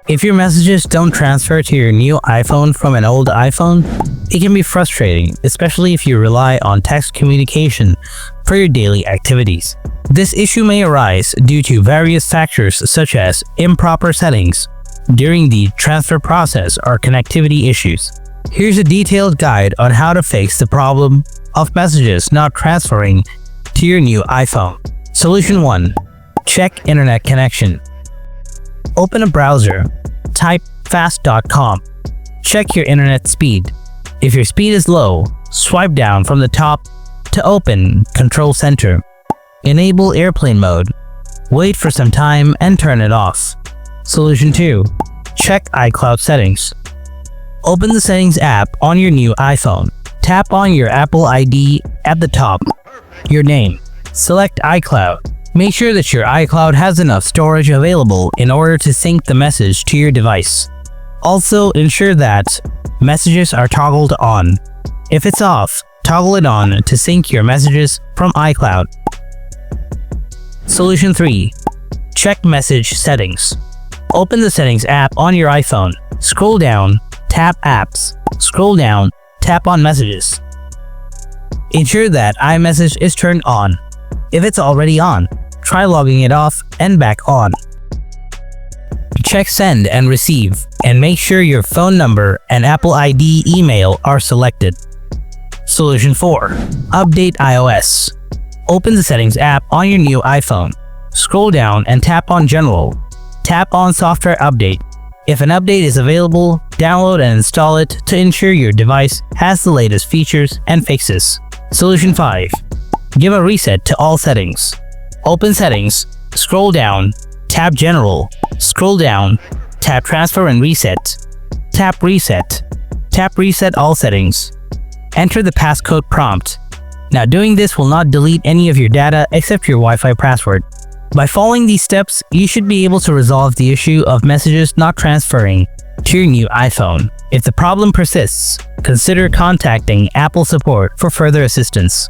If your messages don't transfer to your new iPhone from an old iPhone, it can be frustrating, especially if you rely on text communication for your daily activities. This issue may arise due to various factors such as improper settings during the transfer process or connectivity issues. Here's a detailed guide on how to fix the problem of messages not transferring to your new iPhone. Solution 1. Check internet connection. Open a browser. Type fast.com. Check your internet speed. If your speed is low, swipe down from the top to open Control Center. Enable airplane mode. Wait for some time and turn it off. Solution 2. Check iCloud settings. Open the Settings app on your new iPhone. Tap on your Apple ID at the top. Your name. Select iCloud. Make sure that your iCloud has enough storage available in order to sync the message to your device. Also, ensure that messages are toggled on. If it's off, toggle it on to sync your messages from iCloud. Solution 3. Check message settings. Open the Settings app on your iPhone. Scroll down, tap Apps. Scroll down, tap on Messages. Ensure that iMessage is turned on. If it's already on, try logging it off and back on. Check Send and Receive, and make sure your phone number and Apple ID email are selected. Solution 4. Update iOS. Open the Settings app on your new iPhone. Scroll down and tap on General. Tap on Software Update. If an update is available, download and install it to ensure your device has the latest features and fixes. Solution 5. Give a reset to all settings. Open Settings, scroll down, tap General, scroll down, tap Transfer and Reset, tap Reset all settings. Enter the passcode prompt. Now doing this will not delete any of your data except your Wi-Fi password. By following these steps, you should be able to resolve the issue of messages not transferring to your new iPhone. If the problem persists, consider contacting Apple support for further assistance.